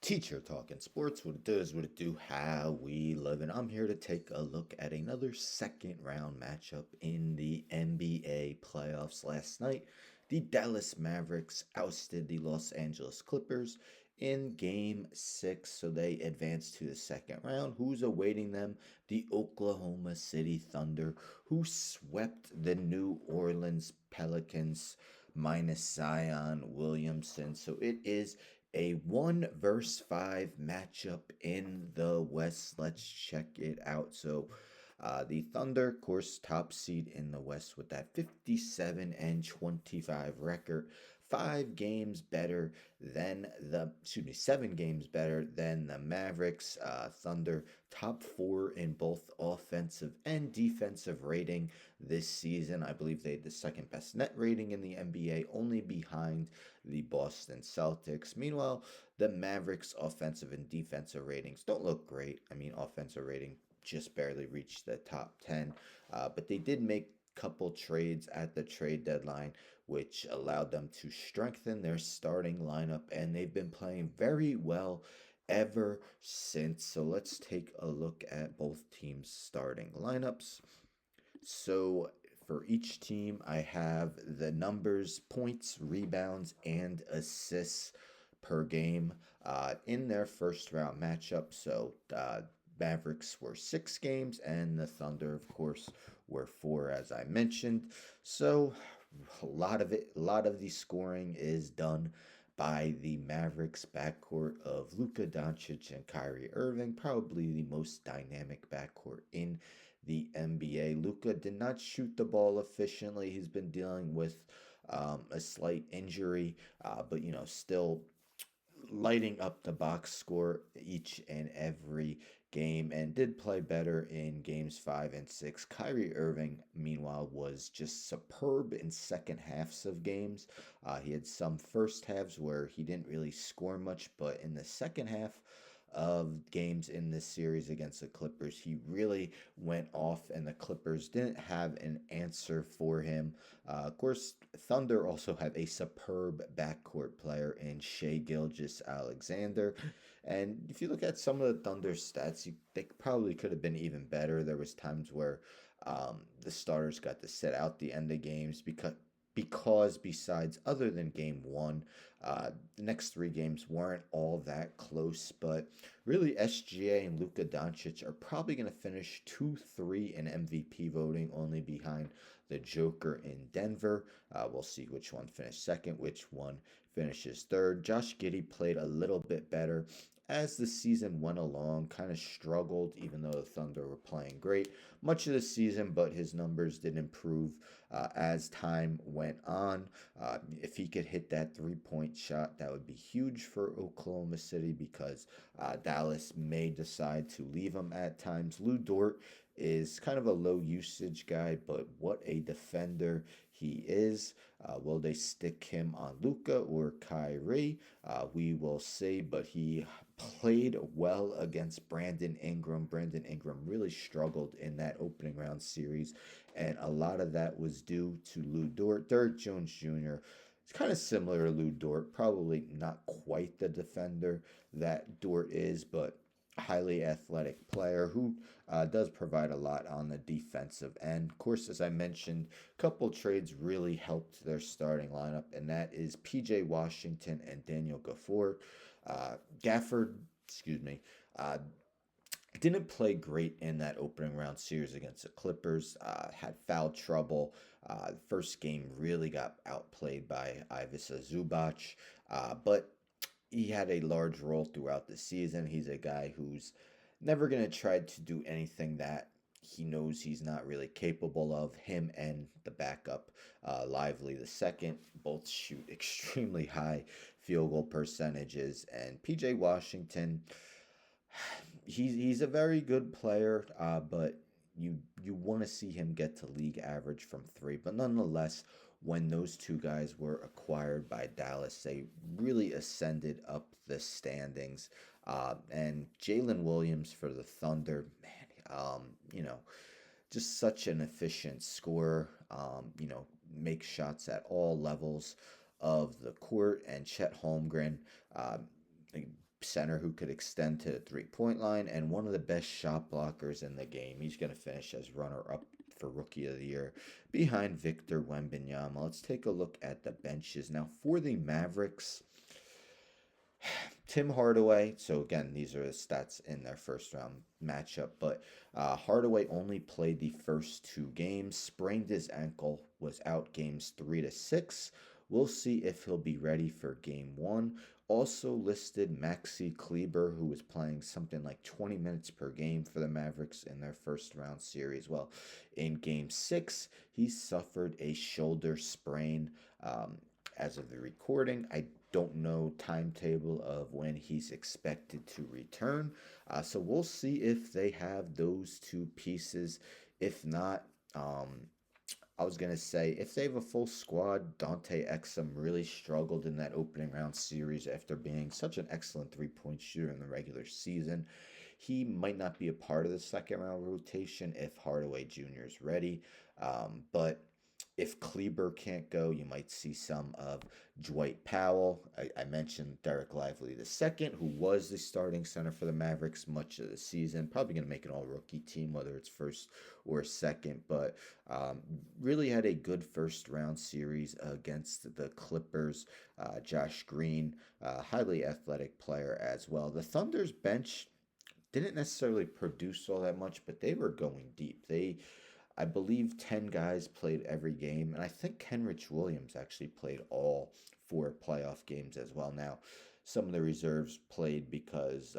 Teacher talking sports, what it does, what it do, how we live. And I'm here to take a look at another second round matchup in the NBA playoffs last night. The Dallas Mavericks ousted the Los Angeles Clippers in game six, so they advanced to the second round. Who's awaiting them? The Oklahoma City Thunder, who swept the New Orleans Pelicans minus Zion Williamson. So it is a 1 versus 5 matchup in the West. Let's check it out. The Thunder, of course, top seed in the West with that 57-25 record. 5 games better than the 7 games better than the Mavericks. Thunder top 4 in both offensive and defensive rating this season. I believe they had the second best net rating in the NBA, only behind the Boston Celtics. Meanwhile, the Mavericks' offensive and defensive ratings don't look great. I mean, offensive rating just barely reached the top 10, but they did make a couple trades at the trade deadline, which allowed them to strengthen their starting lineup, and they've been playing very well ever since. So let's take a look at both teams' starting lineups. So for each team, I have the numbers, points, rebounds, and assists per game in their first round matchup. Mavericks were 6 games, and the Thunder, of course, were 4, as I mentioned. So a lot of the scoring is done by the Mavericks backcourt of Luka Doncic and Kyrie Irving, probably the most dynamic backcourt in the NBA. Luka did not shoot the ball efficiently. He's been dealing with a slight injury, but still lighting up the box score each and every game and did play better in games 5 and 6. Kyrie Irving, meanwhile, was just superb in second halves of games. He had some first halves where he didn't really score much, but in the second half of games in this series against the Clippers, he really went off, and the Clippers didn't have an answer for him. Of course, Thunder also have a superb backcourt player in Shea Gilgeous-Alexander. And if you look at some of the Thunder's stats, they probably could have been even better. There was times where the starters got to sit out the end of games because besides other than game one, the next 3 games weren't all that close. But really, SGA and Luka Doncic are probably going to finish 2-3 in MVP voting, only behind the Joker in Denver. We'll see which one finished second, which one finishes third. Josh Giddey played a little bit better as the season went along, kind of struggled, even though the Thunder were playing great much of the season, but his numbers did improve as time went on. If he could hit that 3-point shot, that would be huge for Oklahoma City because Dallas may decide to leave him at times. Lou Dort is kind of a low usage guy, but what a defender he is. Will they stick him on Luka or Kyrie? We will see, but he played well against Brandon Ingram. Brandon Ingram really struggled in that opening round series, and a lot of that was due to Lou Dort. Derrick Jones Jr. It's kind of similar to Lou Dort, probably not quite the defender that Dort is, but highly athletic player who does provide a lot on the defensive end. Of course, as I mentioned, a couple trades really helped their starting lineup, and that is PJ Washington and Daniel Gafford. Gafford, excuse me, didn't play great in that opening round series against the Clippers. Had foul trouble. The first game really got outplayed by Ivica Zubac, but he had a large role throughout the season. He's a guy who's never going to try to do anything that he knows he's not really capable of. Him and the backup, Lively the second, both shoot extremely high field goal percentages. And PJ Washington, he's a very good player, but you want to see him get to league average from three. But nonetheless, when those two guys were acquired by Dallas, they really ascended up the standings. And Jalen Williams for the Thunder, man, just such an efficient scorer. Makes shots at all levels of the court. And Chet Holmgren, center who could extend to the 3-point line, and one of the best shot blockers in the game. He's going to finish as runner-up for Rookie of the Year behind Victor Wembanyama. Let's take a look at the benches. Now, for the Mavericks, Tim Hardaway. So again, these are the stats in their first round matchup. But Hardaway only played the first 2 games, sprained his ankle, was out games 3 to 6. We'll see if he'll be ready for game 1. Also listed Maxi Kleber, who was playing something like 20 minutes per game for the Mavericks in their first round series. Well, in game 6, he suffered a shoulder sprain. As of the recording, I don't know timetable of when he's expected to return. So we'll see if they have those 2 pieces. If not, I was going to say, if they have a full squad, Dante Exum really struggled in that opening round series after being such an excellent 3-point shooter in the regular season. He might not be a part of the second round rotation if Hardaway Jr. is ready. But if Kleber can't go, you might see some of Dwight Powell. I mentioned Derek Lively II, who was the starting center for the Mavericks much of the season. Probably going to make an all-rookie team, whether it's first or second. But really had a good first-round series against the Clippers. Josh Green, highly athletic player as well. The Thunder's bench didn't necessarily produce all that much, but they were going deep. I believe 10 guys played every game, and I think Kenrich Williams actually played all 4 playoff games as well. Now, some of the reserves played because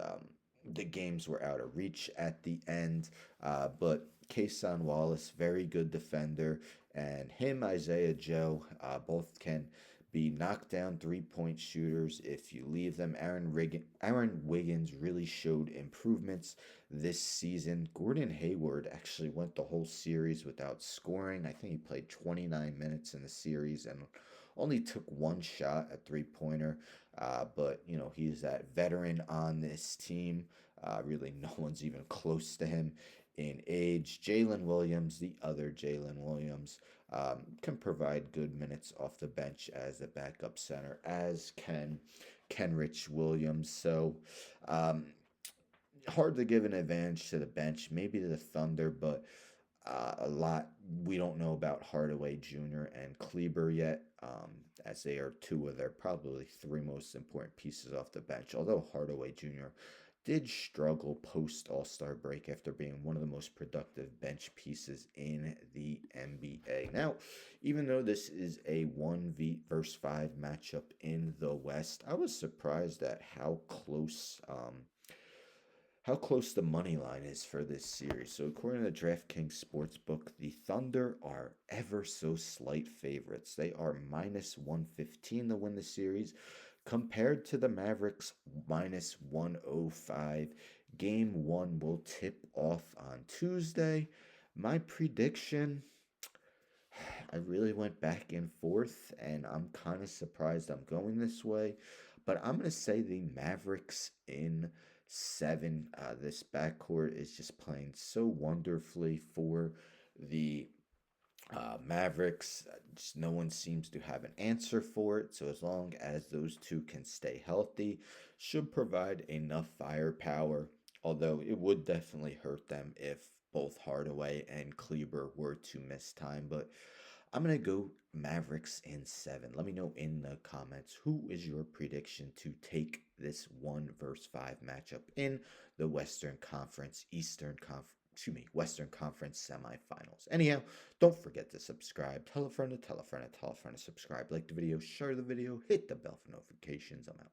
the games were out of reach at the end, but Kason Wallace, very good defender, and him, Isaiah Joe, both can be knockdown 3-point shooters if you leave them. Aaron Wiggins really showed improvements this season. Gordon Hayward actually went the whole series without scoring. I think he played 29 minutes in the series and only took 1 shot at 3-pointer. But, he's that veteran on this team. Really, no one's even close to him in age. Jalen Williams, the other Jalen Williams, can provide good minutes off the bench as a backup center, as can Kenrich Williams. So, hard to give an advantage to the bench, maybe to the Thunder, but a lot we don't know about Hardaway Jr. and Kleber yet, as they are 2 of their probably 3 most important pieces off the bench. Although Hardaway Jr. did struggle post All-Star break after being one of the most productive bench pieces in the NBA. Now, even though this is a 1 versus 5 matchup in the West, I was surprised at how close the money line is for this series. So according to the DraftKings Sportsbook, the Thunder are ever so slight favorites. They are minus 115 to win the series, compared to the Mavericks minus 105. Game 1 will tip off on Tuesday. My prediction, I really went back and forth, and I'm kind of surprised I'm going this way. But I'm going to say the Mavericks in 7. This backcourt is just playing so wonderfully for the Mavericks. Just no one seems to have an answer for it. So as long as those 2 can stay healthy, should provide enough firepower. Although it would definitely hurt them if both Hardaway and Kleber were to miss time. But I'm going to go Mavericks in 7. Let me know in the comments, who is your prediction to take this 1 versus 5 matchup in the Western Conference Semifinals. Anyhow, don't forget to subscribe. Tell a friend to tell a friend to tell a friend to subscribe. Like the video, share the video, hit the bell for notifications. I'm out.